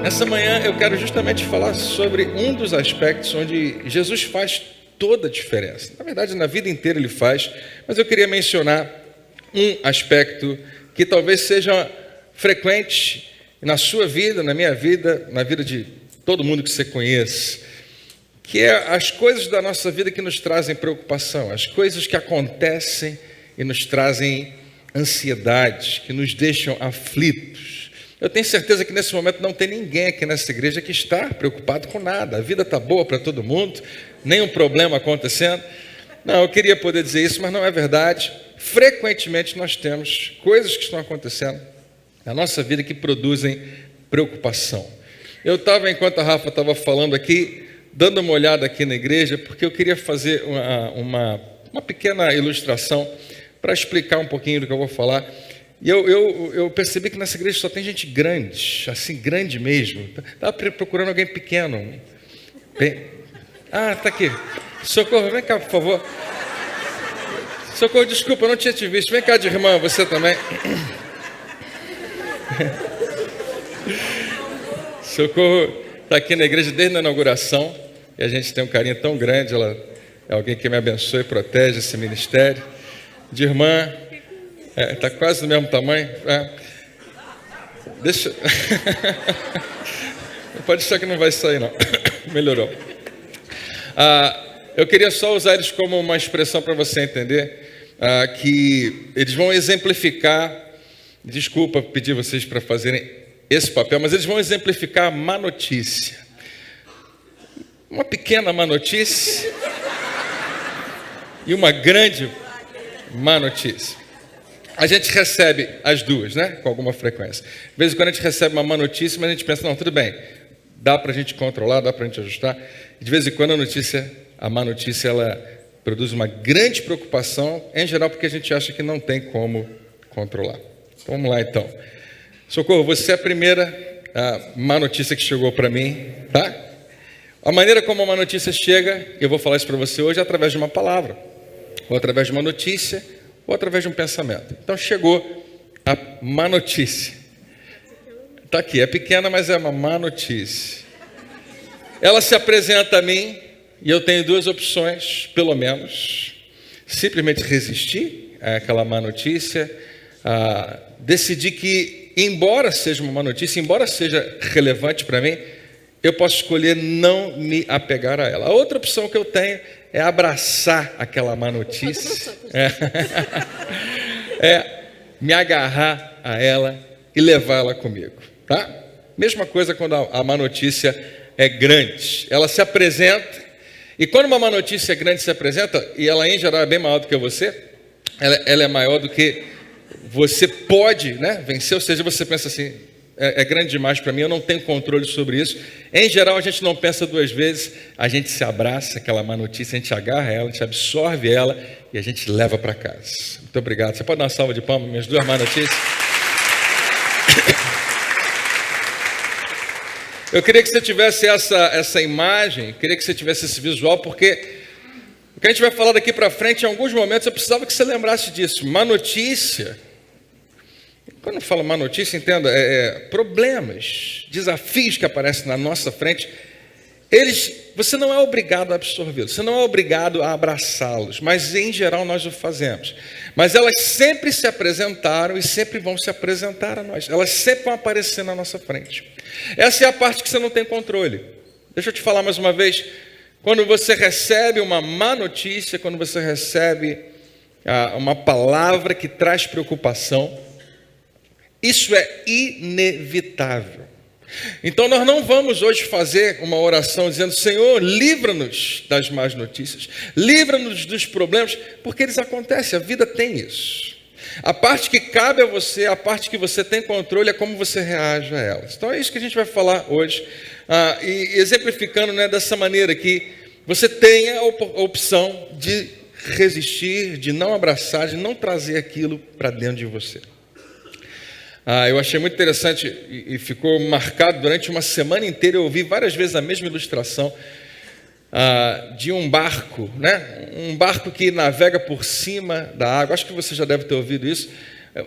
Nessa manhã eu quero justamente falar sobre um dos aspectos onde Jesus faz toda a diferença. Na verdade, na vida inteira ele faz, mas eu queria mencionar um aspecto que talvez seja frequente na sua vida, na minha vida, na vida de todo mundo que você conhece, que é as coisas da nossa vida que nos trazem preocupação, as coisas que acontecem e nos trazem ansiedade, que nos deixam aflitos. Eu tenho certeza que nesse momento não tem ninguém aqui nessa igreja que está preocupado com nada. A vida está boa para todo mundo, nenhum problema acontecendo. Não, eu queria poder dizer isso, mas não é verdade. Frequentemente nós temos coisas que estão acontecendo na nossa vida que produzem preocupação. Eu estava, enquanto a Rafa estava falando aqui, dando uma olhada aqui na igreja, porque eu queria fazer uma pequena ilustração para explicar um pouquinho do que eu vou falar. E eu percebi que nessa igreja só tem gente grande, assim, grande mesmo. Estava procurando alguém pequeno. Está aqui. Socorro, vem cá, por favor. Socorro, desculpa, eu não tinha te visto. Vem cá de irmã, você também. Socorro está aqui na igreja desde a inauguração. E a gente tem um carinho tão grande. Ela é alguém que me abençoa e protege esse ministério. De irmã... Está quase do mesmo tamanho. Deixa. Pode deixar que não vai sair, não. Melhorou. Eu queria só usar eles como uma expressão para você entender que eles vão exemplificar. Desculpa pedir vocês para fazerem esse papel, mas eles vão exemplificar a má notícia. Uma pequena má notícia e uma grande má notícia. A gente recebe as duas, né? Com alguma frequência. De vez em quando a gente recebe uma má notícia, mas a gente pensa, não, tudo bem, dá para a gente controlar, dá para a gente ajustar. E de vez em quando a má notícia, ela produz uma grande preocupação, em geral porque a gente acha que não tem como controlar. Vamos lá então. Socorro, você é a primeira má notícia que chegou para mim, tá? A maneira como a má notícia chega, eu vou falar isso para você hoje, é através de uma palavra, ou através de uma notícia, ou através de um pensamento. Então chegou a má notícia. Está aqui, é pequena, mas é uma má notícia. Ela se apresenta a mim e eu tenho duas opções, pelo menos. Simplesmente resistir àquela má notícia, decidir que, embora seja uma má notícia, embora seja relevante para mim, eu posso escolher não me apegar a ela. A outra opção que eu tenho é abraçar aquela má notícia, me agarrar a ela e levá-la comigo, tá? Mesma coisa quando a má notícia é grande, ela se apresenta, e quando uma má notícia grande se apresenta, e ela em geral é bem maior do que você, ela é maior do que você pode, né, vencer, ou seja, você pensa assim, é grande demais para mim, eu não tenho controle sobre isso. Em geral, a gente não pensa duas vezes, a gente se abraça aquela má notícia, a gente agarra ela, a gente absorve ela e a gente leva para casa. Muito obrigado. Você pode dar uma salva de palmas, minhas duas má notícias? Eu queria que você tivesse essa imagem, queria que você tivesse esse visual, porque o que a gente vai falar daqui para frente, em alguns momentos, eu precisava que você lembrasse disso. Má notícia... Quando eu falo má notícia, entenda, problemas, desafios que aparecem na nossa frente, você não é obrigado a absorvê-los, você não é obrigado a abraçá-los, mas em geral nós o fazemos. Mas elas sempre se apresentaram e sempre vão se apresentar a nós, elas sempre vão aparecer na nossa frente. Essa é a parte que você não tem controle. Deixa eu te falar mais uma vez, quando você recebe uma má notícia, quando você recebe uma palavra que traz preocupação, isso é inevitável. Então nós não vamos hoje fazer uma oração dizendo, Senhor, livra-nos das más notícias, livra-nos dos problemas, porque eles acontecem, a vida tem isso. A parte que cabe a você, a parte que você tem controle é como você reage a elas. Então é isso que a gente vai falar hoje, e exemplificando, né, dessa maneira que você tenha a opção de resistir, de não abraçar, de não trazer aquilo para dentro de você. Eu achei muito interessante e ficou marcado durante uma semana inteira. Eu ouvi várias vezes a mesma ilustração de um barco, né? Um barco que navega por cima da água. Acho que você já deve ter ouvido isso.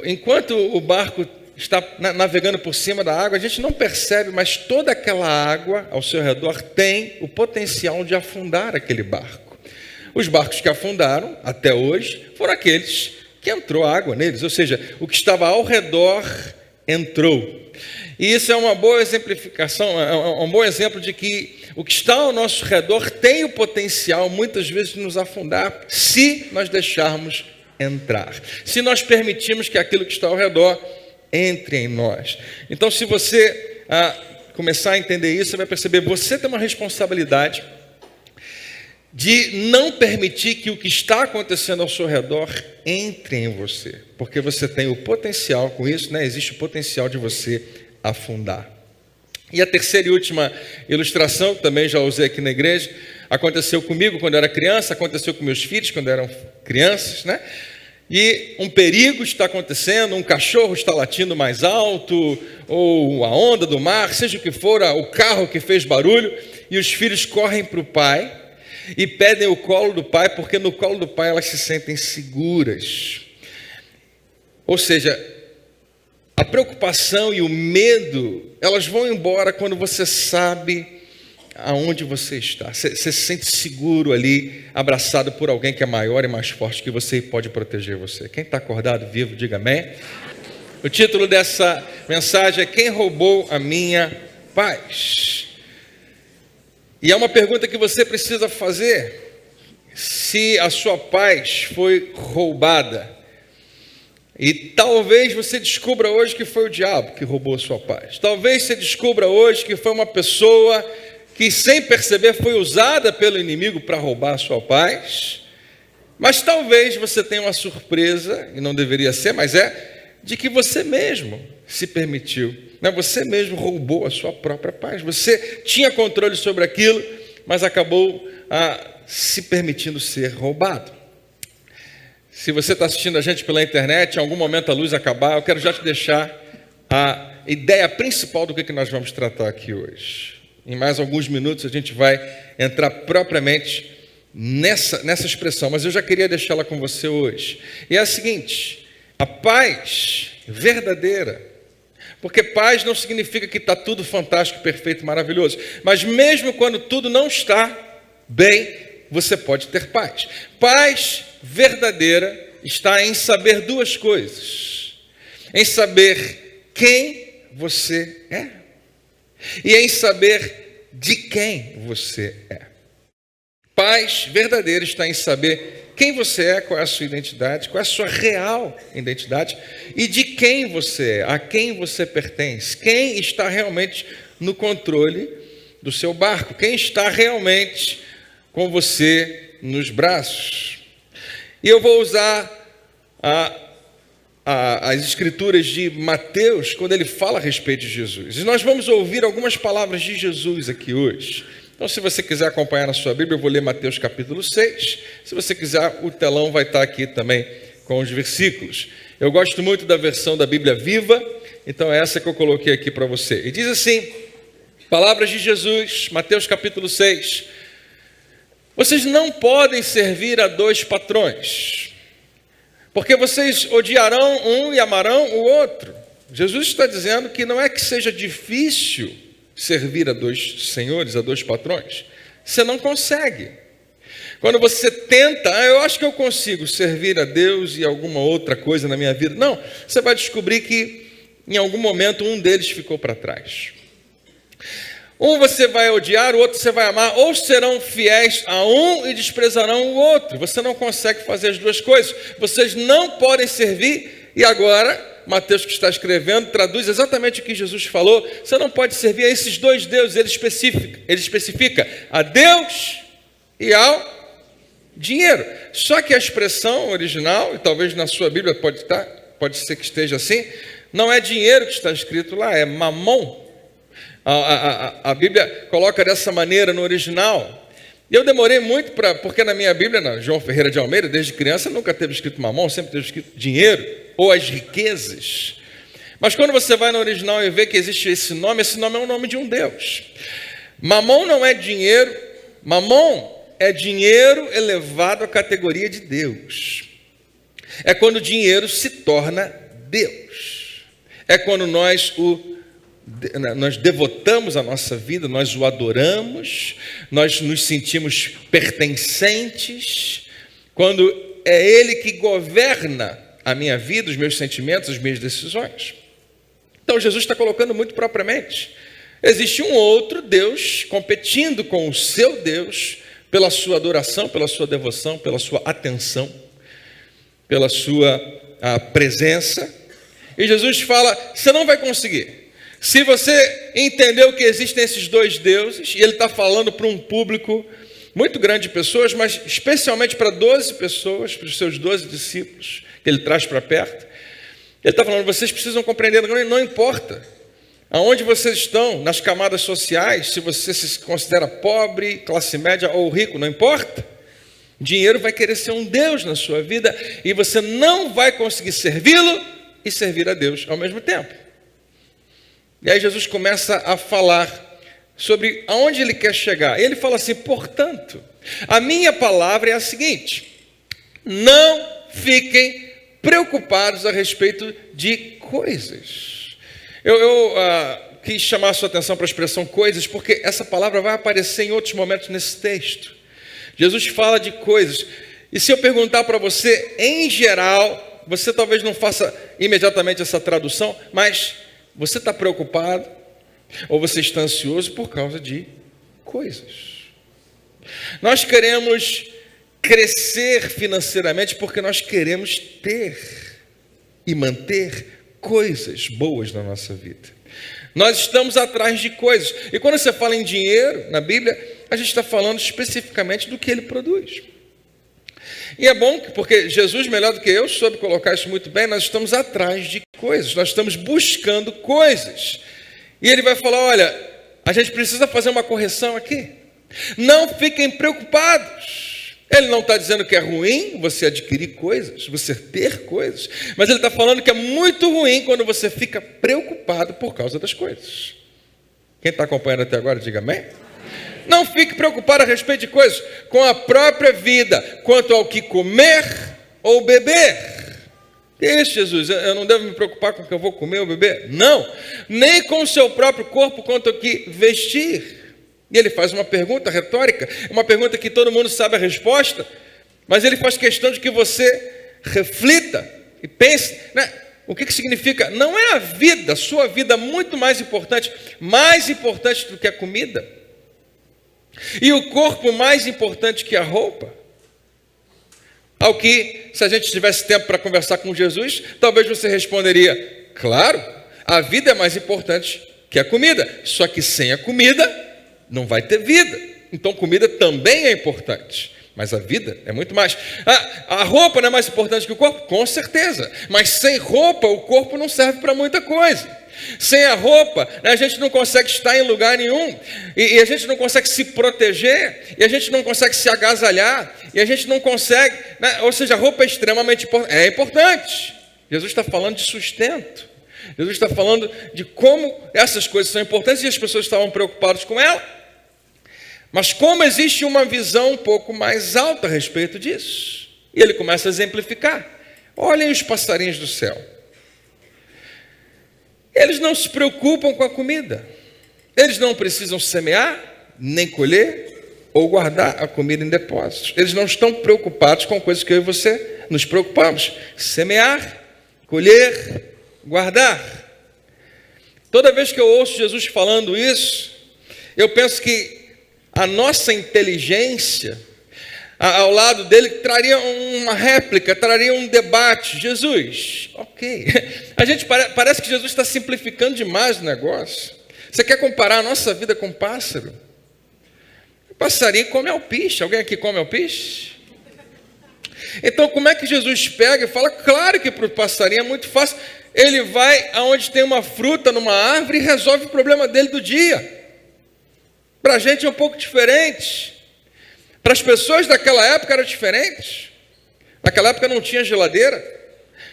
Enquanto o barco está navegando por cima da água, a gente não percebe, mas toda aquela água ao seu redor tem o potencial de afundar aquele barco. Os barcos que afundaram, até hoje, foram aqueles que entrou água neles, ou seja, o que estava ao redor entrou. E isso é uma boa exemplificação, é um bom exemplo de que o que está ao nosso redor tem o potencial, muitas vezes, de nos afundar, se nós deixarmos entrar. Se nós permitirmos que aquilo que está ao redor entre em nós. Então, se você começar a entender isso, você vai perceber, você tem uma responsabilidade de não permitir que o que está acontecendo ao seu redor entre em você. Porque você tem o potencial, com isso, né, existe o potencial de você afundar. E a terceira e última ilustração, que também já usei aqui na igreja, aconteceu comigo quando eu era criança, aconteceu com meus filhos quando eram crianças, né? E um perigo está acontecendo, um cachorro está latindo mais alto, ou a onda do mar, seja o que for, o carro que fez barulho, e os filhos correm para o pai e pedem o colo do pai, porque no colo do pai elas se sentem seguras. Ou seja, a preocupação e o medo, elas vão embora quando você sabe aonde você está. Você se sente seguro ali, abraçado por alguém que é maior e mais forte que você e pode proteger você. Quem está acordado, vivo, diga amém. O título dessa mensagem é Quem roubou a minha paz? E é uma pergunta que você precisa fazer. Se a sua paz foi roubada. E talvez você descubra hoje que foi o diabo que roubou a sua paz. Talvez você descubra hoje que foi uma pessoa que, sem perceber, foi usada pelo inimigo para roubar a sua paz. Mas talvez você tenha uma surpresa, e não deveria ser, mas de que você mesmo se permitiu. Né? Você mesmo roubou a sua própria paz. Você tinha controle sobre aquilo, mas acabou se permitindo ser roubado. Se você está assistindo a gente pela internet, em algum momento a luz acabar, eu quero já te deixar a ideia principal do que nós vamos tratar aqui hoje. Em mais alguns minutos a gente vai entrar propriamente nessa expressão, mas eu já queria deixá-la com você hoje. E é a seguinte, a paz verdadeira, porque paz não significa que está tudo fantástico, perfeito, maravilhoso, mas mesmo quando tudo não está bem, você pode ter paz. Paz verdadeira está em saber duas coisas. Em saber quem você é e em saber de quem você é. Paz verdadeira está em saber quem você é, qual é a sua identidade, qual é a sua real identidade e de quem você é, a quem você pertence, quem está realmente no controle do seu barco, quem está realmente com você nos braços. E eu vou usar as escrituras de Mateus, quando ele fala a respeito de Jesus. E nós vamos ouvir algumas palavras de Jesus aqui hoje. Então, se você quiser acompanhar na sua Bíblia, eu vou ler Mateus capítulo 6. Se você quiser, o telão vai estar aqui também com os versículos. Eu gosto muito da versão da Bíblia Viva, então é essa que eu coloquei aqui para você. E diz assim, palavras de Jesus, Mateus capítulo 6. Vocês não podem servir a dois patrões, porque vocês odiarão um e amarão o outro. Jesus está dizendo que não é que seja difícil servir a dois senhores, a dois patrões. Você não consegue. Quando você tenta, eu acho que eu consigo servir a Deus e alguma outra coisa na minha vida. Não, você vai descobrir que em algum momento um deles ficou para trás. Um você vai odiar, o outro você vai amar, ou serão fiéis a um e desprezarão o outro. Você não consegue fazer as duas coisas. Vocês não podem servir. E agora, Mateus que está escrevendo, traduz exatamente o que Jesus falou. Você não pode servir a esses dois deuses. Ele especifica a Deus e ao dinheiro. Só que a expressão original, e talvez na sua Bíblia pode ser que esteja assim, não é dinheiro que está escrito lá, é mamon. A Bíblia coloca dessa maneira no original. E eu demorei muito porque na minha Bíblia, João Ferreira de Almeida, desde criança, nunca teve escrito mamon, sempre teve escrito dinheiro ou as riquezas. Mas quando você vai no original e vê que existe esse nome é o nome de um Deus. Mamon não é dinheiro, mamon é dinheiro elevado à categoria de Deus. É quando o dinheiro se torna Deus. é quando nós devotamos a nossa vida, nós o adoramos, nós nos sentimos pertencentes, quando é Ele que governa a minha vida, os meus sentimentos, as minhas decisões. Então Jesus está colocando muito propriamente. Existe um outro Deus competindo com o seu Deus pela sua adoração, pela sua devoção, pela sua atenção, pela sua presença. E Jesus fala, você não vai conseguir. Se você entendeu que existem esses dois deuses, e ele está falando para um público muito grande de pessoas, mas especialmente para 12 pessoas, para os seus 12 discípulos, que ele traz para perto, ele está falando, vocês precisam compreender, não importa aonde vocês estão, nas camadas sociais, se você se considera pobre, classe média ou rico, não importa. Dinheiro vai querer ser um Deus na sua vida, e você não vai conseguir servi-lo e servir a Deus ao mesmo tempo. E aí Jesus começa a falar sobre aonde ele quer chegar. Ele fala assim, portanto, a minha palavra é a seguinte: não fiquem preocupados a respeito de coisas. Eu quis chamar a sua atenção para a expressão coisas, porque essa palavra vai aparecer em outros momentos nesse texto. Jesus fala de coisas. E se eu perguntar para você, em geral, você talvez não faça imediatamente essa tradução, mas você está preocupado ou você está ansioso por causa de coisas. Nós queremos crescer financeiramente porque nós queremos ter e manter coisas boas na nossa vida. Nós estamos atrás de coisas. E quando você fala em dinheiro, na Bíblia, a gente está falando especificamente do que ele produz. E é bom porque Jesus, melhor do que eu, soube colocar isso muito bem. Nós estamos atrás de coisas, nós estamos buscando coisas. E ele vai falar, olha, a gente precisa fazer uma correção aqui. Não fiquem preocupados. Ele não está dizendo que é ruim você adquirir coisas, você ter coisas, mas ele está falando que é muito ruim quando você fica preocupado por causa das coisas. Quem está acompanhando até agora, diga amém. Não fique preocupado a respeito de coisas com a própria vida, quanto ao que comer ou beber. Que é isso, Jesus? Eu não devo me preocupar com o que eu vou comer ou beber? Não, nem com o seu próprio corpo quanto ao que vestir. E ele faz uma pergunta retórica, uma pergunta que todo mundo sabe a resposta, mas ele faz questão de que você reflita e pense, né? O que significa? Não é a vida, a sua vida muito mais importante do que a comida, e o corpo mais importante que a roupa. Ao que, se a gente tivesse tempo para conversar com Jesus, talvez você responderia, claro, a vida é mais importante que a comida, só que sem a comida não vai ter vida. Então comida também é importante, mas a vida é muito mais. A roupa não é mais importante que o corpo? Com certeza, mas sem roupa o corpo não serve para muita coisa. Sem a roupa, né, a gente não consegue estar em lugar nenhum, e a gente não consegue se proteger, e a gente não consegue se agasalhar, e a gente não consegue, né, ou seja, a roupa é extremamente importante. É importante. Jesus está falando de sustento. Jesus está falando de como essas coisas são importantes e as pessoas estavam preocupadas com ela. Mas como existe uma visão um pouco mais alta a respeito disso. E ele começa a exemplificar. Olhem os passarinhos do céu. Eles não se preocupam com a comida. Eles não precisam semear, nem colher, ou guardar a comida em depósitos. Eles não estão preocupados com coisas que eu e você nos preocupamos. Semear, colher, guardar. Toda vez que eu ouço Jesus falando isso, eu penso que a nossa inteligência, ao lado dele, traria uma réplica, traria um debate. Jesus, ok. A gente parece que Jesus está simplificando demais o negócio. Você quer comparar a nossa vida com um pássaro? O passarinho come alpiche. Alguém aqui come alpiche? Então, como é que Jesus pega e fala? Claro que para o passarinho é muito fácil. Ele vai aonde tem uma fruta numa árvore e resolve o problema dele do dia. Para a gente é um pouco diferente. Para as pessoas daquela época era diferente. Naquela época não tinha geladeira.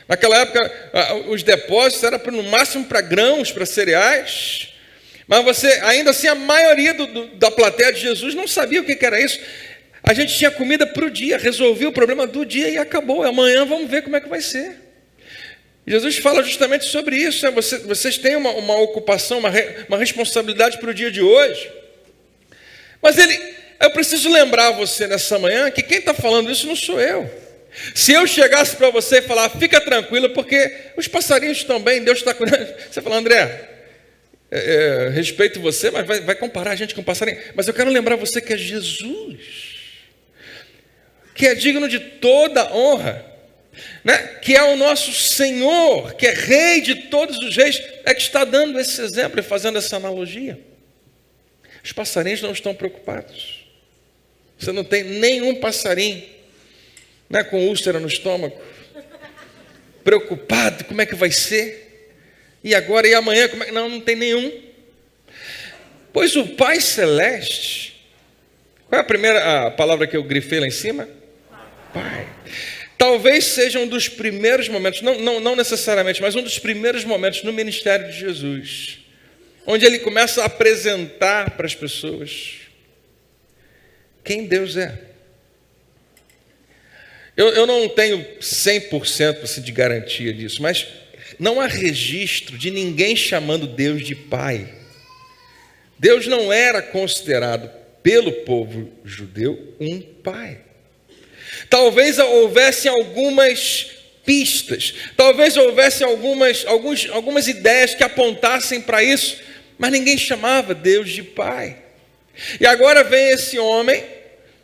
Naquela época os depósitos eram no máximo para grãos, para cereais. Mas você, ainda assim, a maioria da plateia de Jesus não sabia o que era isso. A gente tinha comida para o dia, resolvia o problema do dia e acabou. Amanhã vamos ver como é que vai ser. Jesus fala justamente sobre isso, né? Vocês têm uma ocupação, uma responsabilidade para o dia de hoje. Mas eu preciso lembrar você nessa manhã que quem está falando isso não sou eu. Se eu chegasse para você e falar, fica tranquilo, porque os passarinhos estão bem, Deus está cuidando. Você fala, André, respeito você, mas vai comparar a gente com passarinho. Mas eu quero lembrar você que é Jesus, que é digno de toda honra, né? Que é o nosso Senhor, que é Rei de todos os reis, é que está dando esse exemplo e fazendo essa analogia. Os passarinhos não estão preocupados. Você não tem nenhum passarinho, né, com úlcera no estômago, preocupado, como é que vai ser? E agora e amanhã? Não tem nenhum. Pois o Pai Celeste, qual é a primeira palavra que eu grifei lá em cima? Pai. Talvez seja um dos primeiros momentos, não necessariamente, mas um dos primeiros momentos no ministério de Jesus, onde ele começa a apresentar para as pessoas quem Deus é. Eu não tenho 100% assim, de garantia disso, mas não há registro de ninguém chamando Deus de Pai. Deus não era considerado pelo povo judeu um pai. Talvez houvessem algumas pistas, talvez houvessem algumas ideias que apontassem para isso, mas ninguém chamava Deus de Pai. E agora vem esse homem,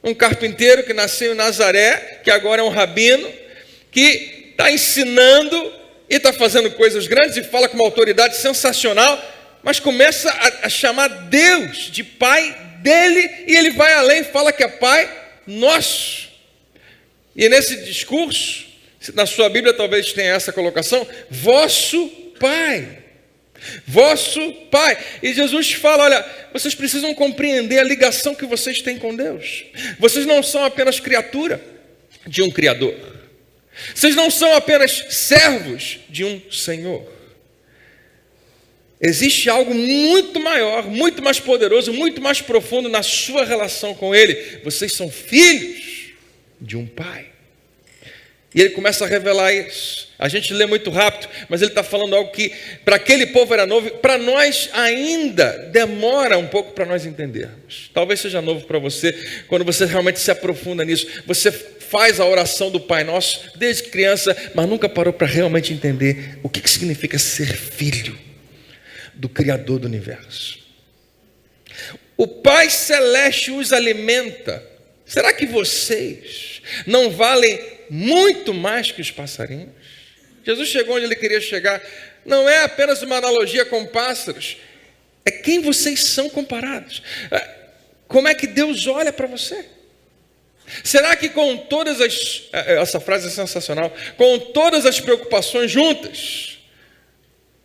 um carpinteiro que nasceu em Nazaré, que agora é um rabino, que está ensinando e está fazendo coisas grandes e fala com uma autoridade sensacional, mas começa a chamar Deus de Pai dele, e ele vai além, fala que é Pai nosso. E nesse discurso, na sua Bíblia talvez tenha essa colocação, vosso Pai. Vosso Pai. E Jesus fala, olha, vocês precisam compreender a ligação que vocês têm com Deus. Vocês não são apenas criatura de um Criador. Vocês não são apenas servos de um Senhor. Existe algo muito maior, muito mais poderoso, muito mais profundo na sua relação com Ele. Vocês são filhos de um Pai. E ele começa a revelar isso. A gente lê muito rápido, mas ele está falando algo que para aquele povo era novo, para nós ainda demora um pouco para nós entendermos. Talvez seja novo para você, quando você realmente se aprofunda nisso. Você faz a oração do Pai Nosso desde criança, mas nunca parou para realmente entender o que significa ser filho do Criador do universo. O Pai Celeste os alimenta. Será que vocês não valem muito mais que os passarinhos? Jesus chegou onde ele queria chegar. Não é apenas uma analogia com pássaros, é quem vocês são comparados. Como é que Deus olha para você? Será que com todas essa frase é sensacional, com todas as preocupações juntas,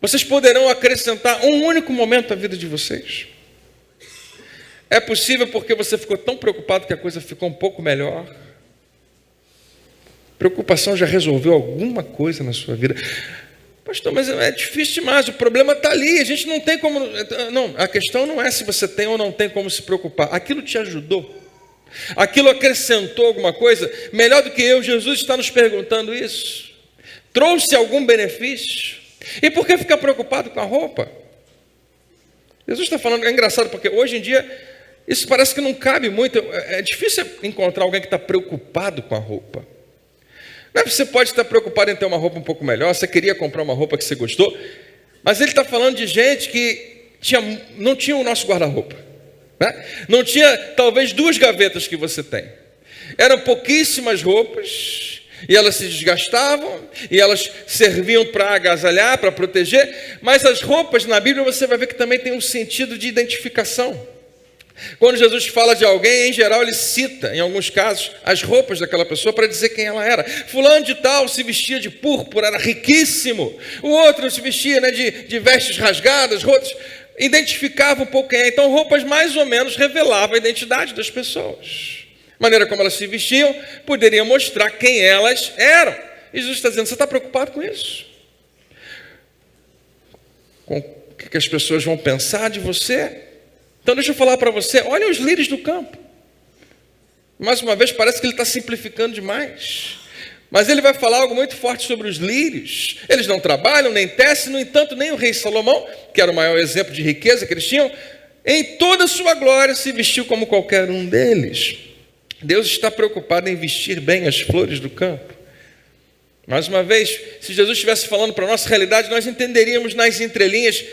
vocês poderão acrescentar um único momento à vida de vocês? É possível porque você ficou tão preocupado que a coisa ficou um pouco melhor? Preocupação já resolveu alguma coisa na sua vida? Pastor, mas é difícil demais, o problema está ali, a gente não tem como... Não, a questão não é se você tem ou não tem como se preocupar. Aquilo te ajudou? Aquilo acrescentou alguma coisa? Melhor do que eu, Jesus está nos perguntando isso. Trouxe algum benefício? E por que ficar preocupado com a roupa? Jesus está falando, é engraçado porque hoje em dia isso parece que não cabe muito. É difícil encontrar alguém que está preocupado com a roupa. Não, você pode estar preocupado em ter uma roupa um pouco melhor, você queria comprar uma roupa que você gostou, mas ele está falando de gente que não tinha o nosso guarda-roupa, né? Não tinha talvez 2 gavetas que você tem. Eram pouquíssimas roupas, e elas se desgastavam, e elas serviam para agasalhar, para proteger, mas as roupas na Bíblia você vai ver que também tem um sentido de identificação. Quando Jesus fala de alguém, em geral ele cita, em alguns casos, as roupas daquela pessoa para dizer quem ela era. Fulano de tal se vestia de púrpura, era riquíssimo. O outro se vestia, né, de vestes rasgadas, outros identificava um pouco quem é. Então roupas mais ou menos revelavam a identidade das pessoas. A maneira como elas se vestiam poderia mostrar quem elas eram. E Jesus está dizendo, você está preocupado com isso? Com o que as pessoas vão pensar de você? Então deixa eu falar para você, olha os lírios do campo. Mais uma vez parece que ele está simplificando demais. Mas ele vai falar algo muito forte sobre os lírios. Eles não trabalham, nem tecem, no entanto, nem o rei Salomão, que era o maior exemplo de riqueza que eles tinham, em toda a sua glória se vestiu como qualquer um deles. Deus está preocupado em vestir bem as flores do campo. Mais uma vez, se Jesus estivesse falando para a nossa realidade, nós entenderíamos nas entrelinhas,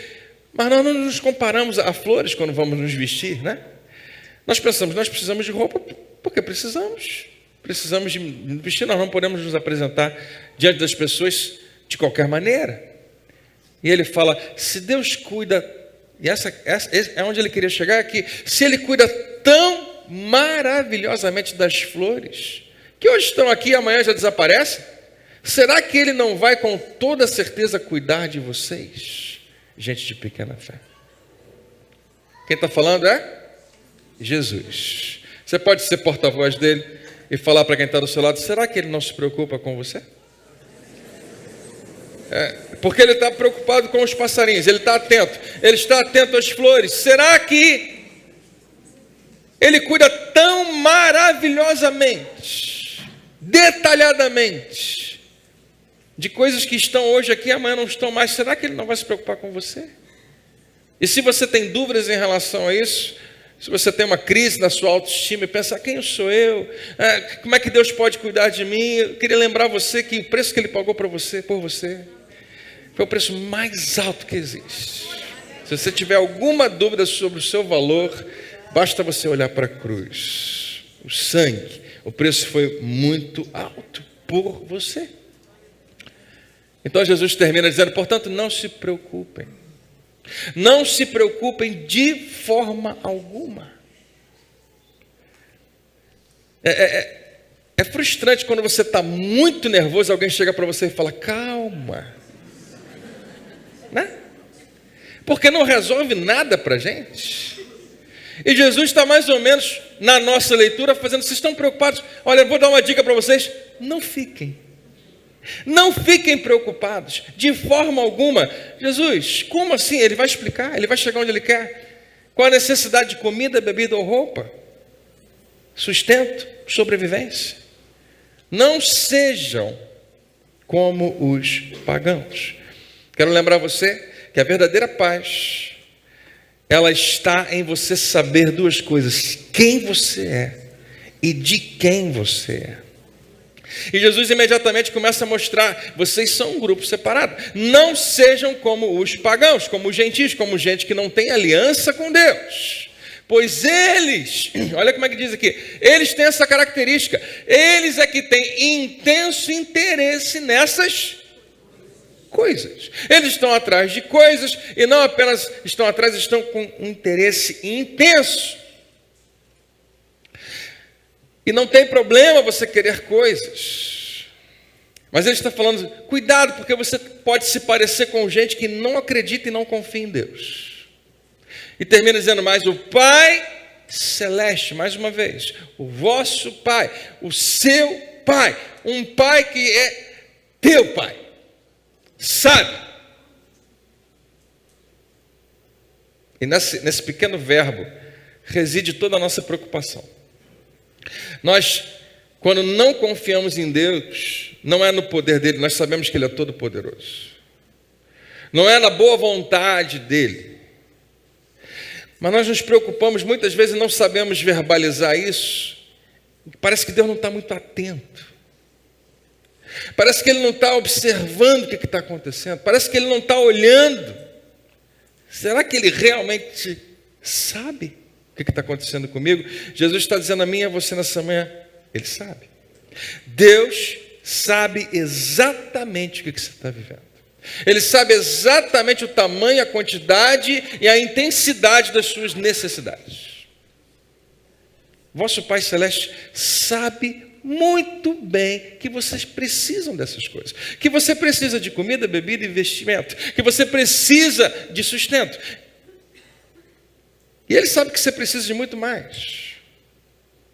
mas nós não nos comparamos a flores quando vamos nos vestir, né? Nós pensamos, nós precisamos de roupa porque precisamos de vestir, nós não podemos nos apresentar diante das pessoas de qualquer maneira. E ele fala, se Deus cuida, e essa é onde ele queria chegar aqui, se ele cuida tão maravilhosamente das flores, que hoje estão aqui e amanhã já desaparecem, será que ele não vai com toda certeza cuidar de vocês? Gente de pequena fé. Quem está falando é Jesus. Você pode ser porta-voz dele e falar para quem está do seu lado, será que ele não se preocupa com você? Porque ele está preocupado com os passarinhos, ele está atento às flores. Será que ele cuida tão maravilhosamente, detalhadamente, de coisas que estão hoje aqui e amanhã não estão mais? Será que ele não vai se preocupar com você? E se você tem dúvidas em relação a isso, se você tem uma crise na sua autoestima e pensa, quem sou eu? Como é que Deus pode cuidar de mim? Eu queria lembrar você que o preço que ele pagou por você, foi o preço mais alto que existe. Se você tiver alguma dúvida sobre o seu valor, basta você olhar para a cruz. O sangue, o preço foi muito alto por você. Então Jesus termina dizendo, portanto, não se preocupem. Não se preocupem de forma alguma. É frustrante quando você está muito nervoso, alguém chega para você e fala, calma. Né? Porque não resolve nada para a gente. E Jesus está mais ou menos na nossa leitura fazendo, vocês estão preocupados? Olha, eu vou dar uma dica para vocês, não fiquem. Não fiquem preocupados, de forma alguma. Jesus, como assim? Ele vai explicar, ele vai chegar onde ele quer. Qual a necessidade de comida, bebida ou roupa? Sustento, sobrevivência. Não sejam como os pagãos. Quero lembrar você que a verdadeira paz, ela está em você saber duas coisas: quem você é e de quem você é. E Jesus imediatamente começa a mostrar, vocês são um grupo separado. Não sejam como os pagãos, como os gentios, como gente que não tem aliança com Deus. Pois eles, olha como é que diz aqui, eles têm essa característica, eles é que têm intenso interesse nessas coisas. Eles estão atrás de coisas e não apenas estão atrás, estão com um interesse intenso. E não tem problema você querer coisas. Mas ele está falando, cuidado, porque você pode se parecer com gente que não acredita e não confia em Deus. E termina dizendo mais, o Pai Celeste, mais uma vez, o vosso Pai, o seu Pai, um Pai que é teu Pai, sabe? E nesse pequeno verbo reside toda a nossa preocupação. Nós, quando não confiamos em Deus, não é no poder dele, nós sabemos que ele é todo poderoso. Não é na boa vontade dele. Mas nós nos preocupamos muitas vezes e não sabemos verbalizar isso. Parece que Deus não está muito atento. Parece que ele não está observando o que está acontecendo. Parece que ele não está olhando. Será que ele realmente sabe o que está acontecendo comigo? Jesus está dizendo a mim e a você nessa manhã, ele sabe. Deus sabe exatamente o que você está vivendo. Ele sabe exatamente o tamanho, a quantidade e a intensidade das suas necessidades. Vosso Pai Celeste sabe muito bem que vocês precisam dessas coisas. Que você precisa de comida, bebida e vestimento. Que você precisa de sustento. E ele sabe que você precisa de muito mais.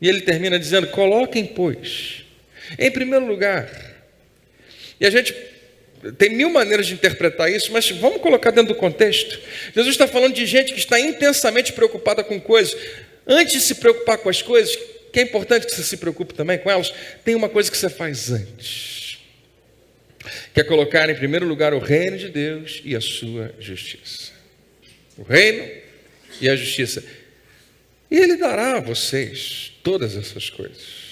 E ele termina dizendo, coloquem, pois, em primeiro lugar. E a gente tem mil maneiras de interpretar isso, mas vamos colocar dentro do contexto. Jesus está falando de gente que está intensamente preocupada com coisas. Antes de se preocupar com as coisas, que é importante que você se preocupe também com elas, tem uma coisa que você faz antes. que é colocar em primeiro lugar o reino de Deus e a sua justiça. O reino e a justiça. E Ele dará a vocês todas essas coisas.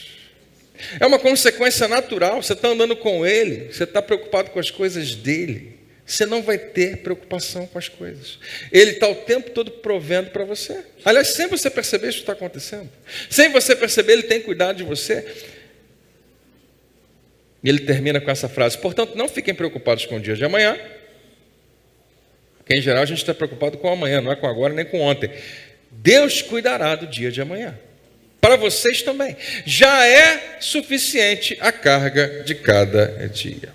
É uma consequência natural. Você está andando com Ele, você está preocupado com as coisas dEle, você não vai ter preocupação com as coisas. Ele está o tempo todo provendo para você. Aliás, sem você perceber isso está acontecendo. Sem você perceber, Ele tem cuidado de você. E Ele termina com essa frase: portanto, não fiquem preocupados com o dia de amanhã. Porque em geral a gente está preocupado com o amanhã, não é com agora nem com ontem. Deus cuidará do dia de amanhã. Para vocês também. Já é suficiente a carga de cada dia.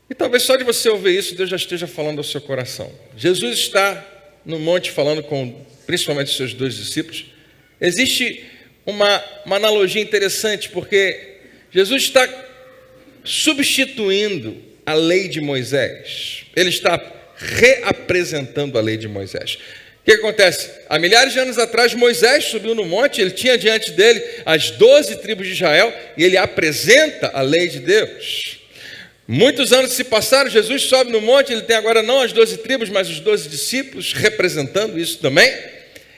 E talvez só de você ouvir isso, Deus já esteja falando ao seu coração. Jesus está no monte falando com principalmente os seus 2 discípulos. Existe uma analogia interessante, porque Jesus está substituindo a lei de Moisés. Ele está reapresentando a lei de Moisés. O que acontece? Há milhares de anos atrás, Moisés subiu no monte, ele tinha diante dele as 12 tribos de Israel, e ele apresenta a lei de Deus. Muitos anos se passaram, Jesus sobe no monte, ele tem agora não as 12 tribos, mas os 12 discípulos, representando isso também.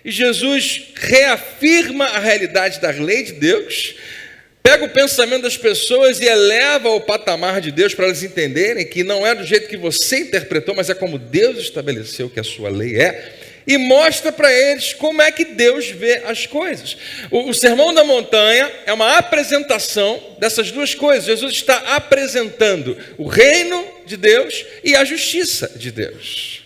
E Jesus reafirma a realidade da lei de Deus, pega o pensamento das pessoas e eleva ao patamar de Deus para elas entenderem que não é do jeito que você interpretou, mas é como Deus estabeleceu que a sua lei é, e mostra para eles como é que Deus vê as coisas. O Sermão da Montanha é uma apresentação dessas duas coisas. Jesus está apresentando o reino de Deus e a justiça de Deus.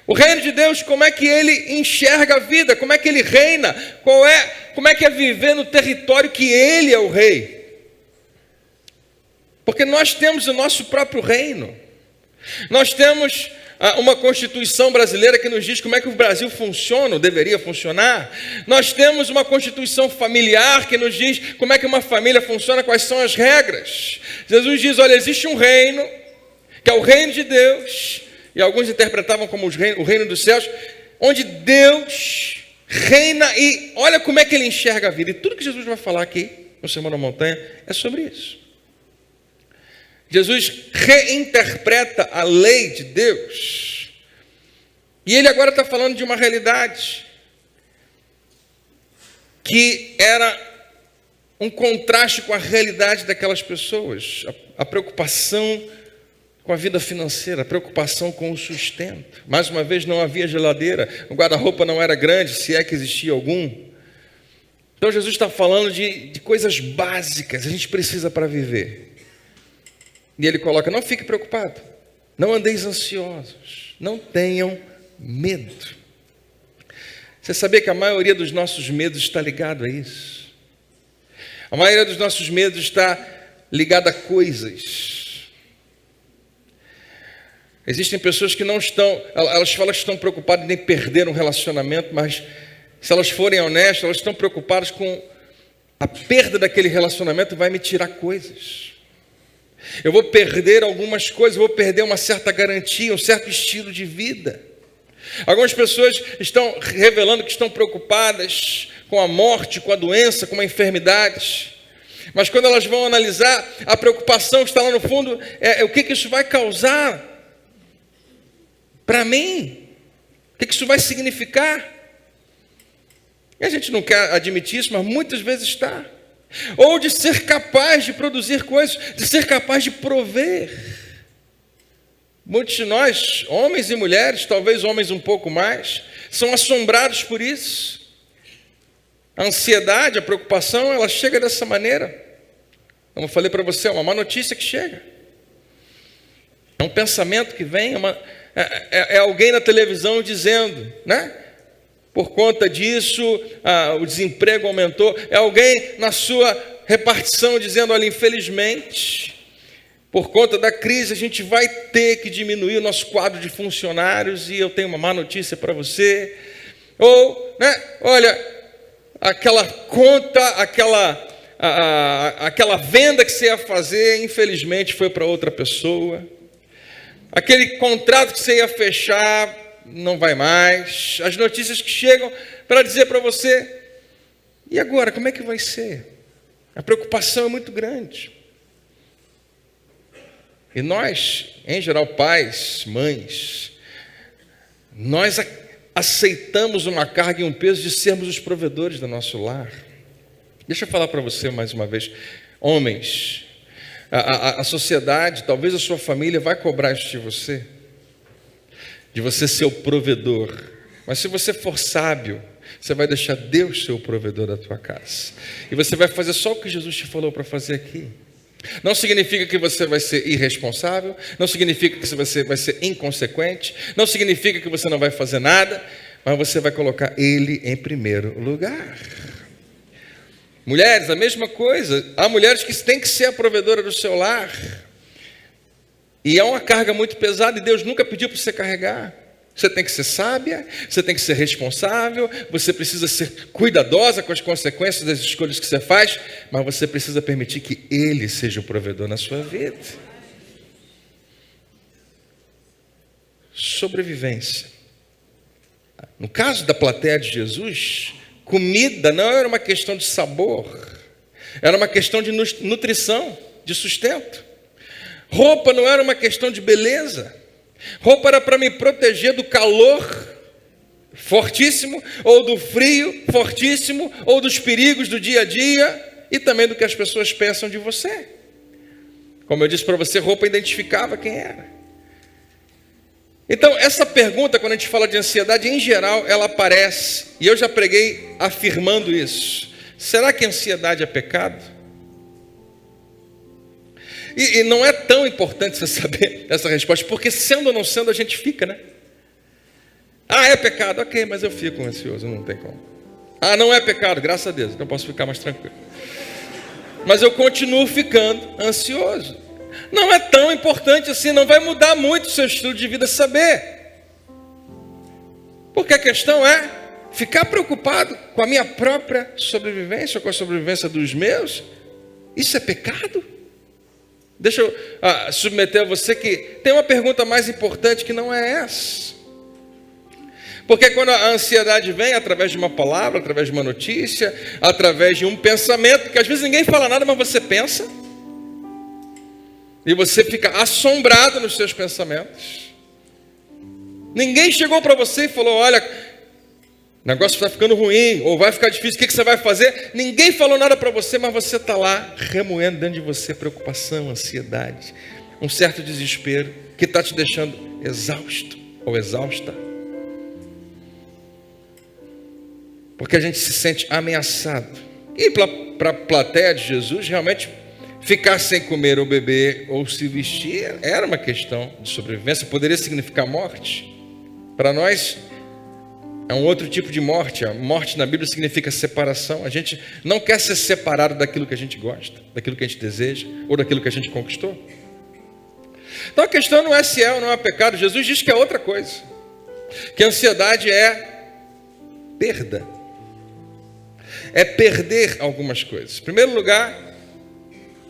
O reino de Deus, como é que ele enxerga a vida, como é que ele reina, como é que é viver no território que ele é o rei. Porque nós temos o nosso próprio reino. Nós temos uma Constituição brasileira que nos diz como é que o Brasil funciona, ou deveria funcionar. Nós temos uma Constituição familiar que nos diz como é que uma família funciona, quais são as regras. Jesus diz, olha, existe um reino, que é o reino de Deus, e alguns interpretavam como o reino dos céus, onde Deus reina, e olha como é que ele enxerga a vida. E tudo que Jesus vai falar aqui, no Sermão da Montanha, é sobre isso. Jesus reinterpreta a lei de Deus. E ele agora está falando de uma realidade que era um contraste com a realidade daquelas pessoas. A preocupação com a vida financeira, a preocupação com o sustento. Mais uma vez, não havia geladeira, o guarda-roupa não era grande, se é que existia algum. Então Jesus está falando de coisas básicas, a gente precisa para viver. E ele coloca, não fique preocupado, não andeis ansiosos, não tenham medo. Você sabia que a maioria dos nossos medos está ligado a isso? A maioria dos nossos medos está ligada a coisas. Existem pessoas que não estão, elas falam que estão preocupadas em perder um relacionamento, mas se elas forem honestas, elas estão preocupadas com a perda daquele relacionamento, vai me tirar coisas. Eu vou perder algumas coisas, vou perder uma certa garantia, um certo estilo de vida. Algumas pessoas estão revelando que estão preocupadas com a morte, com a doença, com a enfermidade. Mas quando elas vão analisar, a preocupação que está lá no fundo é o que isso vai causar para mim. O que isso vai significar? E a gente não quer admitir isso, mas muitas vezes está. Ou de ser capaz de produzir coisas, de ser capaz de prover. Muitos de nós, homens e mulheres, talvez homens um pouco mais, são assombrados por isso. A ansiedade, a preocupação, ela chega dessa maneira. Como eu falei para você, é uma má notícia que chega. É um pensamento que vem, é alguém na televisão dizendo, né? Por conta disso, o desemprego aumentou. É alguém na sua repartição dizendo, olha, infelizmente, por conta da crise, a gente vai ter que diminuir o nosso quadro de funcionários e eu tenho uma má notícia para você. Ou, né, olha, aquela conta, aquela venda que você ia fazer, infelizmente, foi para outra pessoa. Aquele contrato que você ia fechar, não vai mais. As notícias que chegam para dizer para você, e agora, como é que vai ser? A preocupação é muito grande. E nós, em geral, pais, mães, nós aceitamos uma carga e um peso de sermos os provedores do nosso lar. Deixa eu falar para você mais uma vez, homens, a sociedade, talvez a sua família vai cobrar isso de você ser o provedor. Mas se você for sábio, você vai deixar Deus ser o provedor da tua casa. E você vai fazer só o que Jesus te falou para fazer aqui. Não significa que você vai ser irresponsável, não significa que você vai ser inconsequente, não significa que você não vai fazer nada, mas você vai colocar Ele em primeiro lugar. Mulheres, a mesma coisa. Há mulheres que têm que ser a provedora do seu lar. E é uma carga muito pesada e Deus nunca pediu para você carregar. Você tem que ser sábia, você tem que ser responsável, você precisa ser cuidadosa com as consequências das escolhas que você faz, mas você precisa permitir que Ele seja o provedor na sua vida. Sobrevivência. No caso da plateia de Jesus, comida não era uma questão de sabor, era uma questão de nutrição, de sustento. Roupa não era uma questão de beleza. Roupa era para me proteger do calor fortíssimo, ou do frio fortíssimo, ou dos perigos do dia a dia, e também do que as pessoas pensam de você. Como eu disse para você, roupa identificava quem era. Então, essa pergunta, quando a gente fala de ansiedade, em geral, ela aparece, e eu já preguei afirmando isso. Será que a ansiedade é pecado? E não é tão importante você saber essa resposta, porque sendo ou não sendo, a gente fica, né? Ah, é pecado, ok, mas eu fico ansioso, não tem como. Ah, não é pecado, graças a Deus, então eu posso ficar mais tranquilo. Mas eu continuo ficando ansioso. Não é tão importante assim, não vai mudar muito o seu estilo de vida saber. Porque a questão é ficar preocupado com a minha própria sobrevivência, com a sobrevivência dos meus. Isso é pecado? Deixa eu submeter a você que tem uma pergunta mais importante que não é essa. Porque quando a ansiedade vem através de uma palavra, através de uma notícia, através de um pensamento, que às vezes ninguém fala nada, mas você pensa, e você fica assombrado nos seus pensamentos. Ninguém chegou para você e falou, olha, o negócio está ficando ruim, ou vai ficar difícil, o que você vai fazer? Ninguém falou nada para você, mas você está lá remoendo dentro de você preocupação, ansiedade, um certo desespero que está te deixando exausto ou exausta. Porque a gente se sente ameaçado. E para a plateia de Jesus, realmente, ficar sem comer ou beber ou se vestir era uma questão de sobrevivência, poderia significar morte. Para nós, é um outro tipo de morte. A morte na Bíblia significa separação. A gente não quer ser separado daquilo que a gente gosta, daquilo que a gente deseja, ou daquilo que a gente conquistou. Então a questão não é se é ou não é pecado. Jesus diz que é outra coisa. Que a ansiedade é perda. É perder algumas coisas. Em primeiro lugar,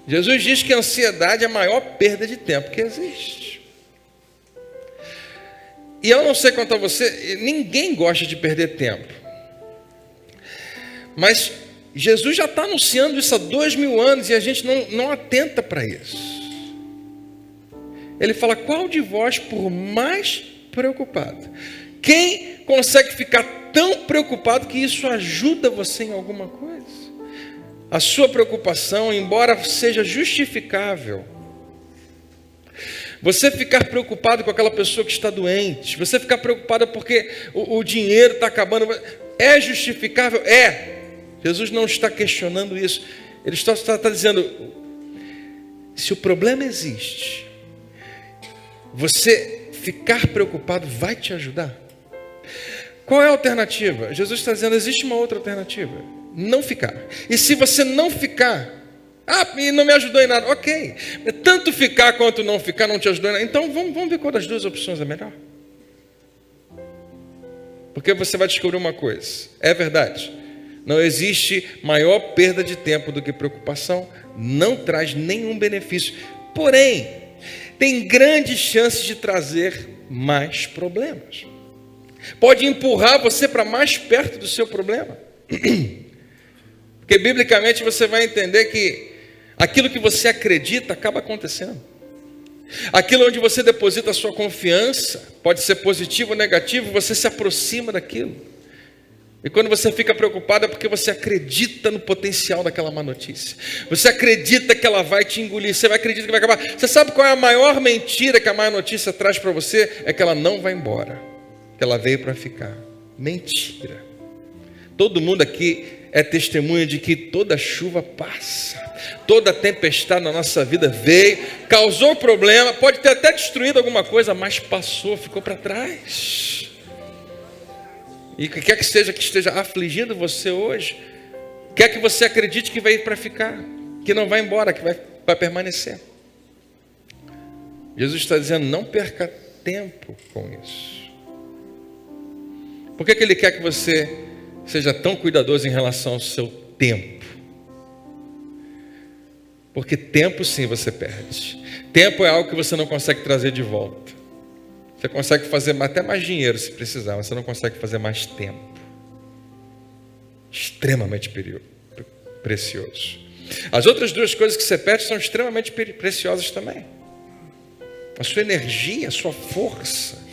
Jesus diz que a ansiedade é a maior perda de tempo que existe. E eu não sei quanto a você, ninguém gosta de perder tempo. Mas Jesus já está anunciando isso há 2000 anos e a gente não atenta para isso. Ele fala, qual de vós por mais preocupado? Quem consegue ficar tão preocupado que isso ajuda você em alguma coisa? A sua preocupação, embora seja justificável, você ficar preocupado com aquela pessoa que está doente, você ficar preocupado porque o dinheiro está acabando, é justificável? É. Jesus não está questionando isso. Ele está dizendo, se o problema existe, você ficar preocupado vai te ajudar. Qual é a alternativa? Jesus está dizendo, existe uma outra alternativa. Não ficar. E se você não ficar, e não me ajudou em nada. Ok, tanto ficar quanto não ficar não te ajudou em nada. Então vamos ver qual das duas opções é melhor. Porque você vai descobrir uma coisa. É verdade, não existe maior perda de tempo do que preocupação. Não traz nenhum benefício. Porém, tem grandes chances de trazer mais problemas. Pode empurrar você para mais perto do seu problema. Porque biblicamente você vai entender que aquilo que você acredita acaba acontecendo. Aquilo onde você deposita a sua confiança, pode ser positivo ou negativo, você se aproxima daquilo. E quando você fica preocupado é porque você acredita no potencial daquela má notícia. Você acredita que ela vai te engolir, você acredita que vai acabar. Você sabe qual é a maior mentira que a má notícia traz para você? É que ela não vai embora, que ela veio para ficar. Mentira. Todo mundo aqui é testemunha de que toda chuva passa, toda tempestade na nossa vida veio, causou problema, pode ter até destruído alguma coisa, mas passou, ficou para trás. E o que quer que seja que esteja afligindo você hoje, quer que você acredite que vai ir para ficar, que não vai embora, que vai permanecer. Jesus está dizendo, não perca tempo com isso. Por que Ele quer que você seja tão cuidadoso em relação ao seu tempo? Porque tempo sim você perde. Tempo é algo que você não consegue trazer de volta. Você consegue fazer até mais dinheiro se precisar, mas você não consegue fazer mais tempo. Extremamente precioso. As outras duas coisas que você perde são extremamente preciosas também. A sua energia, a sua força.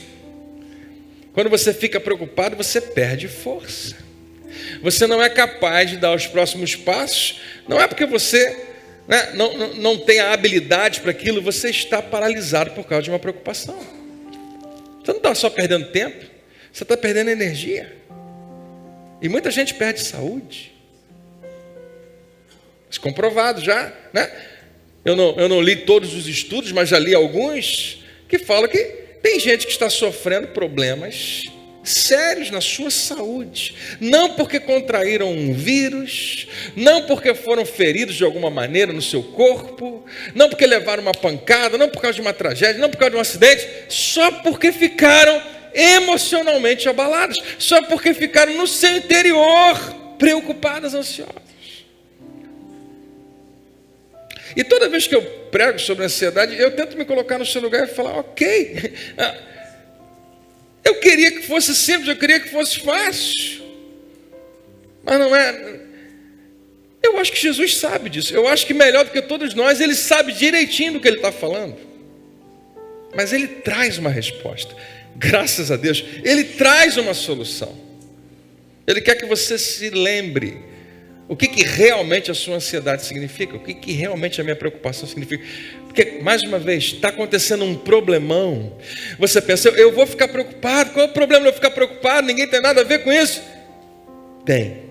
Quando você fica preocupado, você perde força. Você não é capaz de dar os próximos passos. Não é porque você não tem a habilidade para aquilo, você está paralisado por causa de uma preocupação. Você não está só perdendo tempo, você está perdendo energia. E muita gente perde saúde. Isso comprovado já, né? Eu não li todos os estudos, mas já li alguns que falam que tem gente que está sofrendo problemas sérios na sua saúde, não porque contraíram um vírus, não porque foram feridos de alguma maneira no seu corpo, não porque levaram uma pancada, não por causa de uma tragédia, não por causa de um acidente, só porque ficaram emocionalmente abalados, só porque ficaram no seu interior preocupadas, ansiosas. E toda vez que eu prego sobre ansiedade, eu tento me colocar no seu lugar e falar, ok, eu queria que fosse simples, eu queria que fosse fácil. Mas não é. Eu acho que Jesus sabe disso. Eu acho que melhor do que todos nós, Ele sabe direitinho do que Ele está falando. Mas Ele traz uma resposta. Graças a Deus, Ele traz uma solução. Ele quer que você se lembre o que realmente a sua ansiedade significa, o que realmente a minha preocupação significa. Porque, mais uma vez, está acontecendo um problemão. Você pensa, eu vou ficar preocupado. Qual é o problema de eu ficar preocupado? Ninguém tem nada a ver com isso. Tem.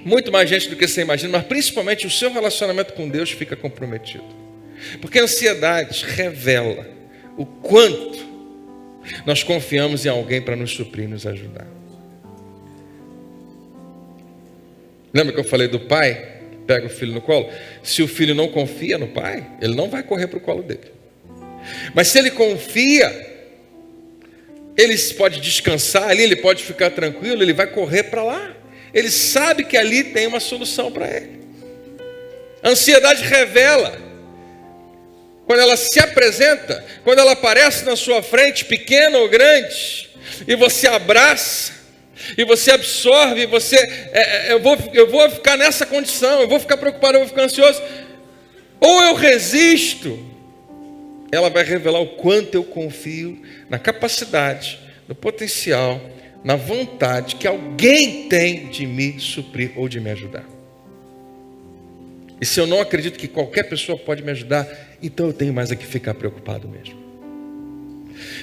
Muito mais gente do que você imagina, mas principalmente o seu relacionamento com Deus fica comprometido. Porque a ansiedade revela o quanto nós confiamos em alguém para nos suprir e nos ajudar. Lembra que eu falei do pai? Pega o filho no colo. Se o filho não confia no pai, ele não vai correr para o colo dele. Mas se ele confia, ele pode descansar ali, ele pode ficar tranquilo, ele vai correr para lá. Ele sabe que ali tem uma solução para ele. A ansiedade revela. Quando ela se apresenta, quando ela aparece na sua frente, pequena ou grande, e você abraça, e você absorve, eu vou ficar nessa condição, eu vou ficar preocupado, eu vou ficar ansioso, ou eu resisto, ela vai revelar o quanto eu confio na capacidade, no potencial, na vontade que alguém tem de me suprir ou de me ajudar. E se eu não acredito que qualquer pessoa pode me ajudar, então eu tenho mais a que ficar preocupado mesmo.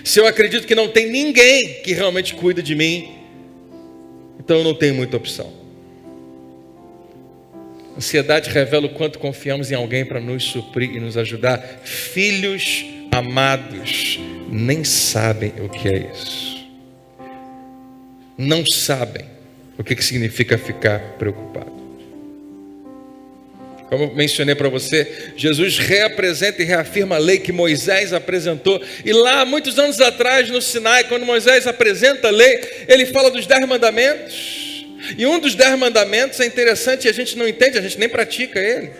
Se eu acredito que não tem ninguém que realmente cuida de mim, então eu não tenho muita opção. Ansiedade revela o quanto confiamos em alguém para nos suprir e nos ajudar. Filhos amados nem sabem o que é isso. Não sabem o que significa ficar preocupado. Como eu mencionei para você, Jesus reapresenta e reafirma a lei que Moisés apresentou. E lá, muitos anos atrás, no Sinai, quando Moisés apresenta a lei, ele fala dos 10 mandamentos. E um dos 10 mandamentos é interessante e a gente não entende, a gente nem pratica ele.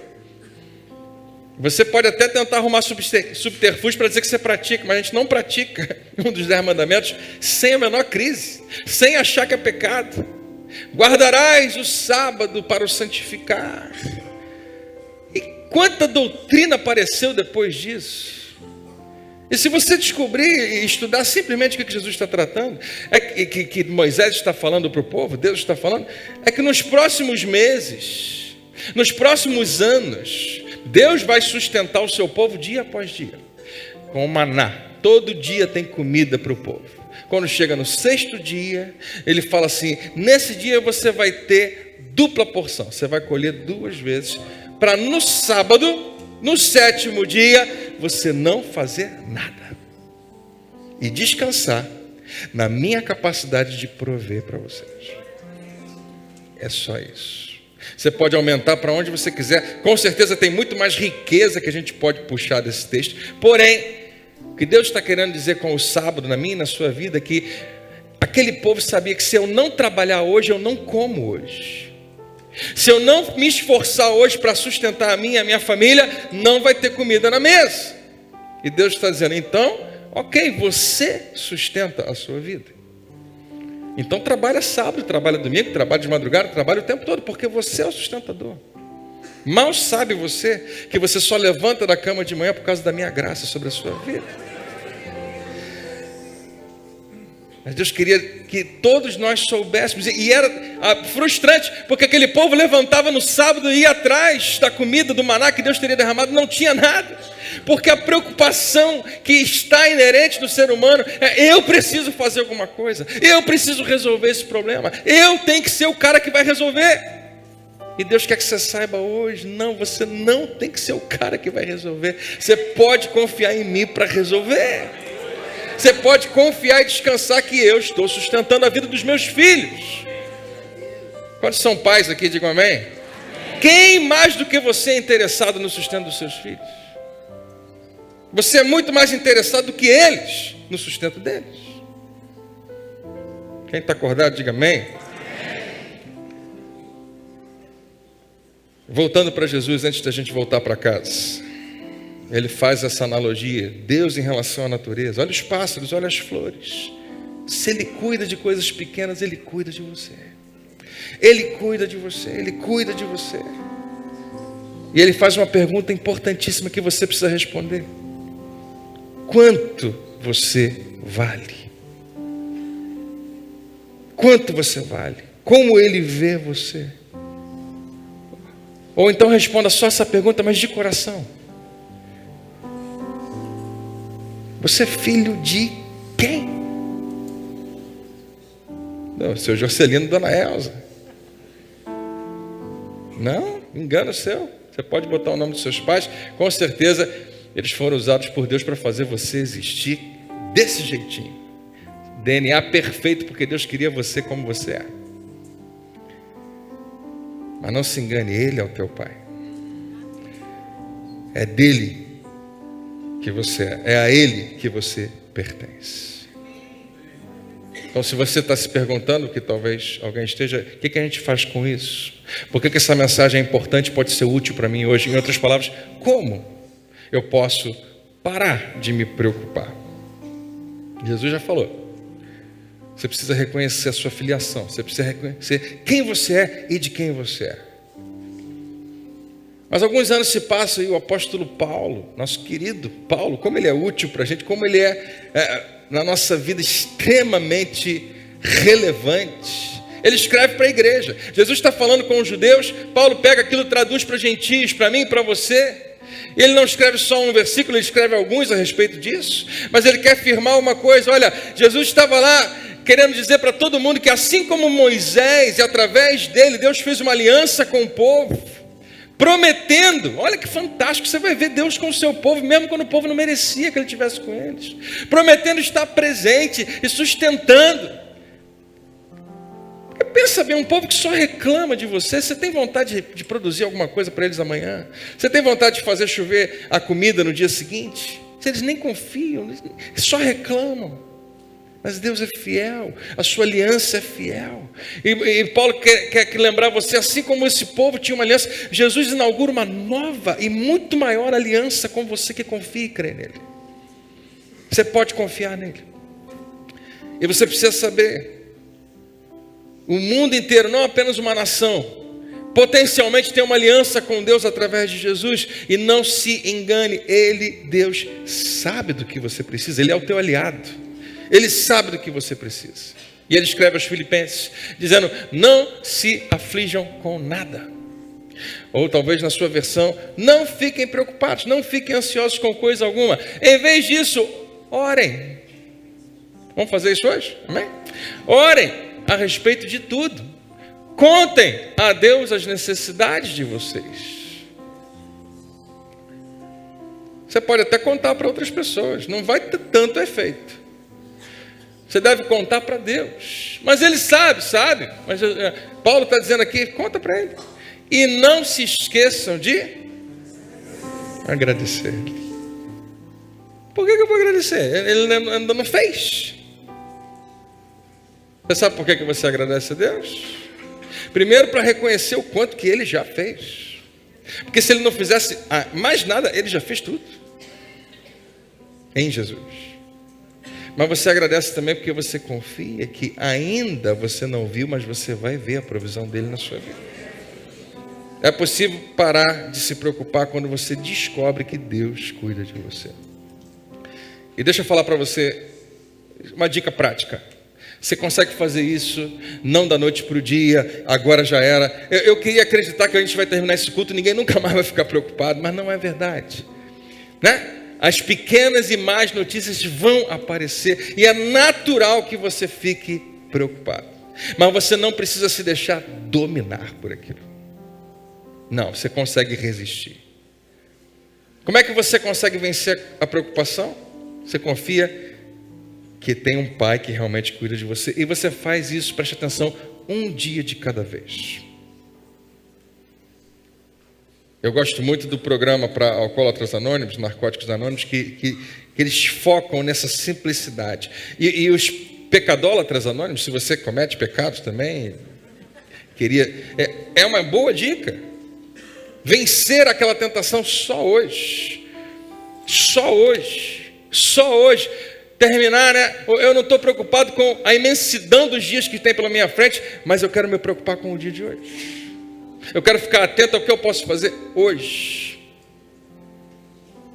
Você pode até tentar arrumar subterfúgio para dizer que você pratica, mas a gente não pratica um dos 10 mandamentos sem a menor crise, sem achar que é pecado. Guardarás o sábado para o santificar. Quanta doutrina apareceu depois disso? E se você descobrir e estudar simplesmente o que Jesus está tratando, que Moisés está falando para o povo, Deus está falando, é que nos próximos meses, nos próximos anos, Deus vai sustentar o seu povo dia após dia, com o maná. Todo dia tem comida para o povo. Quando chega no 6º dia, ele fala assim: nesse dia você vai ter dupla porção, você vai colher 2 vezes, para no sábado, no 7º dia, você não fazer nada e descansar na minha capacidade de prover para vocês. É só isso. Você pode aumentar para onde você quiser. Com certeza tem muito mais riqueza que a gente pode puxar desse texto. Porém, o que Deus está querendo dizer com o sábado na minha e na sua vida é que aquele povo sabia que se eu não trabalhar hoje, eu não como hoje. Se eu não me esforçar hoje para sustentar a minha e a minha família, não vai ter comida na mesa. E Deus está dizendo: então, ok, você sustenta a sua vida. Então trabalha sábado, trabalha domingo, trabalha de madrugada, trabalha o tempo todo, porque você é o sustentador. Mal sabe você que você só levanta da cama de manhã por causa da minha graça sobre a sua vida. Mas Deus queria que todos nós soubéssemos, e era frustrante, porque aquele povo levantava no sábado e ia atrás da comida, do maná que Deus teria derramado, não tinha nada, porque a preocupação que está inerente no ser humano é: eu preciso fazer alguma coisa, eu preciso resolver esse problema, eu tenho que ser o cara que vai resolver. E Deus quer que você saiba hoje: não, você não tem que ser o cara que vai resolver, você pode confiar em mim para resolver. Você pode confiar e descansar que eu estou sustentando a vida dos meus filhos. Quantos são pais aqui? Digam amém. Quem mais do que você é interessado no sustento dos seus filhos? Você é muito mais interessado do que eles no sustento deles. Quem está acordado, diga amém. Voltando para Jesus, antes da gente voltar para casa, ele faz essa analogia: Deus em relação à natureza. Olha os pássaros, olha as flores. Se Ele cuida de coisas pequenas, Ele cuida de você. Ele cuida de você, Ele cuida de você. E Ele faz uma pergunta importantíssima que você precisa responder: quanto você vale? Quanto você vale? Como Ele vê você? Ou então responda só essa pergunta, mas de coração: você é filho de quem? Não, seu Jorcelino e Dona Elza. Não, engano seu. Você pode botar o nome dos seus pais. Com certeza eles foram usados por Deus para fazer você existir desse jeitinho. DNA perfeito, porque Deus queria você como você é. Mas não se engane, Ele é o teu pai. É dele que você é a Ele que você pertence. Então, se você está se perguntando, que talvez alguém esteja, o que a gente faz com isso? Por que essa mensagem é importante, pode ser útil para mim hoje? Em outras palavras, como eu posso parar de me preocupar? Jesus já falou: você precisa reconhecer a sua filiação, você precisa reconhecer quem você é e de quem você é. Mas alguns anos se passam e o apóstolo Paulo, nosso querido Paulo, como ele é útil para a gente, como ele é na nossa vida extremamente relevante. Ele escreve para a igreja. Jesus está falando com os judeus, Paulo pega aquilo e traduz para gentios, para mim e para você. E ele não escreve só um versículo, ele escreve alguns a respeito disso. Mas ele quer afirmar uma coisa: olha, Jesus estava lá querendo dizer para todo mundo que assim como Moisés, e através dele, Deus fez uma aliança com o povo, prometendo, olha que fantástico, você vai ver Deus com o seu povo, mesmo quando o povo não merecia que Ele estivesse com eles, prometendo estar presente e sustentando. Pensa bem, um povo que só reclama de você, você tem vontade de produzir alguma coisa para eles amanhã? Você tem vontade de fazer chover a comida no dia seguinte? Se eles nem confiam, eles só reclamam. Mas Deus é fiel, a sua aliança é fiel. E Paulo quer lembrar você, assim como esse povo tinha uma aliança, Jesus inaugura uma nova e muito maior aliança com você que confia e crê nele. Você pode confiar nele. E você precisa saber, o mundo inteiro, não apenas uma nação, potencialmente tem uma aliança com Deus através de Jesus. E não se engane, Deus, sabe do que você precisa. Ele é o teu aliado. Ele sabe do que você precisa. E ele escreve aos Filipenses, dizendo: não se aflijam com nada. Ou talvez na sua versão: não fiquem preocupados, não fiquem ansiosos com coisa alguma. Em vez disso, orem. Vamos fazer isso hoje? Amém? Orem a respeito de tudo. Contem a Deus as necessidades de vocês. Você pode até contar para outras pessoas, não vai ter tanto efeito. Você deve contar para Deus. Mas Ele sabe. Mas Paulo está dizendo aqui, conta para Ele. E não se esqueçam de agradecer. Por que eu vou agradecer? Ele ainda não fez. Você sabe por que você agradece a Deus? Primeiro, para reconhecer o quanto que Ele já fez. Porque se Ele não fizesse mais nada, Ele já fez tudo. Em Jesus. Mas você agradece também porque você confia que ainda você não viu, mas você vai ver a provisão dele na sua vida. É possível parar de se preocupar quando você descobre que Deus cuida de você. E deixa eu falar para você uma dica prática. Você consegue fazer isso, não da noite para o dia, agora já era. Eu queria acreditar que a gente vai terminar esse culto e ninguém nunca mais vai ficar preocupado, mas não é verdade, né? As pequenas e más notícias vão aparecer e é natural que você fique preocupado. Mas você não precisa se deixar dominar por aquilo. Não, você consegue resistir. Como é que você consegue vencer a preocupação? Você confia que tem um pai que realmente cuida de você. E você faz isso, preste atenção, um dia de cada vez. Eu gosto muito do programa para alcoólatras anônimos, narcóticos anônimos, que eles focam nessa simplicidade. E os pecadólatras anônimos, se você comete pecados também, é uma boa dica. Vencer aquela tentação só hoje. Só hoje. Só hoje. Terminar, né? Eu não estou preocupado com a imensidão dos dias que tem pela minha frente, mas eu quero me preocupar com o dia de hoje. Eu quero ficar atento ao que eu posso fazer hoje.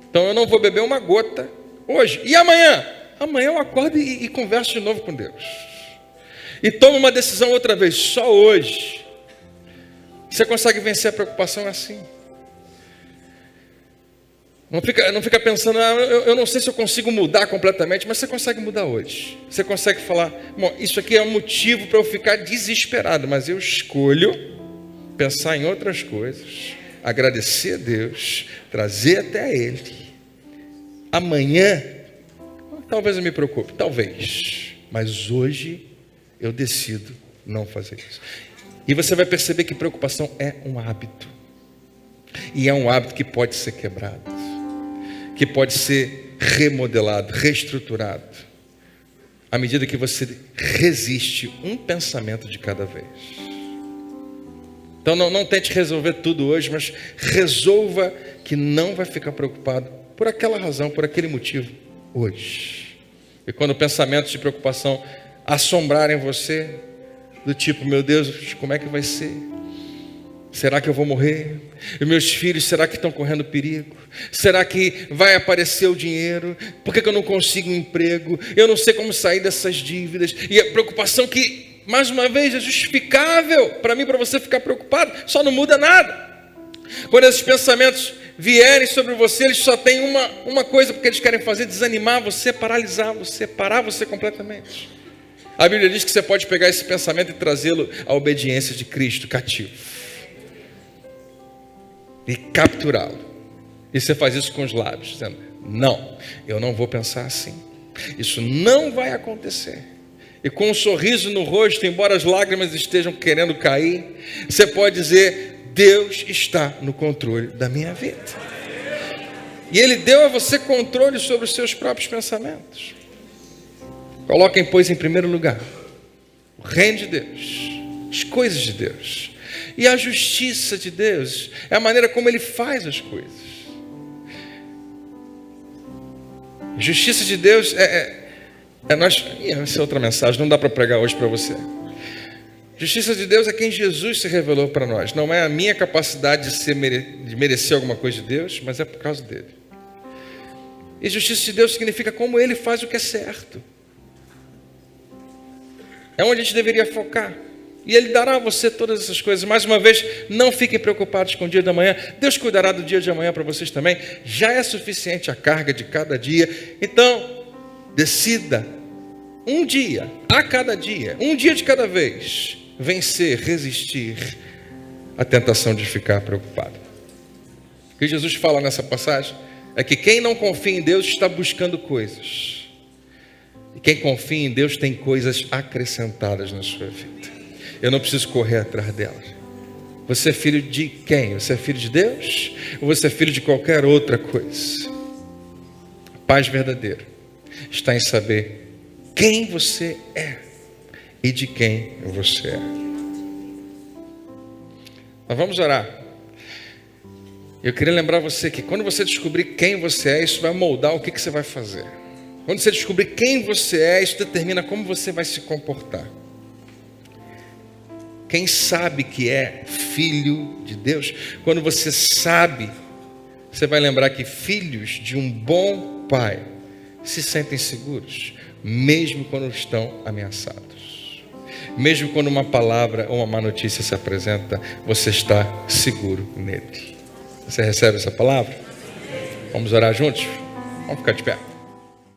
Então eu não vou beber uma gota hoje. E amanhã? Amanhã eu acordo e converso de novo com Deus. E tomo uma decisão outra vez, só hoje. Você consegue vencer a preocupação assim. Não fica pensando, eu não sei se eu consigo mudar completamente, mas você consegue mudar hoje. Você consegue falar, bom, isso aqui é um motivo para eu ficar desesperado, mas eu escolho pensar em outras coisas, agradecer a Deus, trazer até Ele. Amanhã, talvez eu me preocupe, talvez, mas hoje eu decido não fazer isso. E você vai perceber que preocupação é um hábito. E é um hábito que pode ser quebrado, que pode ser remodelado, reestruturado, à medida que você resiste um pensamento de cada vez. Então não tente resolver tudo hoje, mas resolva que não vai ficar preocupado por aquela razão, por aquele motivo hoje. E quando pensamentos de preocupação assombrarem você, do tipo, meu Deus, como é que vai ser? Será que eu vou morrer? E meus filhos, será que estão correndo perigo? Será que vai aparecer o dinheiro? Por que eu não consigo um emprego? Eu não sei como sair dessas dívidas. E a preocupação que, mais uma vez, é justificável para mim, para você ficar preocupado, só não muda nada. Quando esses pensamentos vierem sobre você, eles só têm uma coisa que eles querem fazer: desanimar você, paralisar você, parar você completamente. A Bíblia diz que você pode pegar esse pensamento e trazê-lo à obediência de Cristo cativo. E capturá-lo. E você faz isso com os lábios, dizendo, não, eu não vou pensar assim. Isso não vai acontecer. E com um sorriso no rosto, embora as lágrimas estejam querendo cair, você pode dizer, Deus está no controle da minha vida. E Ele deu a você controle sobre os seus próprios pensamentos. Coloquem, pois, em primeiro lugar o reino de Deus, as coisas de Deus. E a justiça de Deus é a maneira como Ele faz as coisas. A justiça de Deus essa é outra mensagem, não dá para pregar hoje para você. Justiça de Deus é quem Jesus se revelou para nós. Não é a minha capacidade de merecer alguma coisa de Deus, mas é por causa dele. E justiça de Deus significa como ele faz o que é certo. É onde a gente deveria focar. E ele dará a você todas essas coisas. Mais uma vez, não fiquem preocupados com o dia de amanhã. Deus cuidará do dia de amanhã para vocês também. Já é suficiente a carga de cada dia. Então, decida um dia, a cada dia, um dia de cada vez, vencer, resistir à tentação de ficar preocupado. O que Jesus fala nessa passagem é que quem não confia em Deus está buscando coisas. E quem confia em Deus tem coisas acrescentadas na sua vida. Eu não preciso correr atrás delas. Você é filho de quem? Você é filho de Deus? Ou você é filho de qualquer outra coisa? Paz verdadeira está em saber quem você é e de quem você é. Nós vamos orar. Eu queria lembrar você que quando você descobrir quem você é, isso vai moldar o que você vai fazer. Quando você descobrir quem você é, isso determina como você vai se comportar. Quem sabe que é filho de Deus, quando você sabe, você vai lembrar que filhos de um bom pai se sentem seguros, mesmo quando estão ameaçados. Mesmo quando uma palavra ou uma má notícia se apresenta, você está seguro nele. Você recebe essa palavra? Vamos orar juntos? Vamos ficar de pé.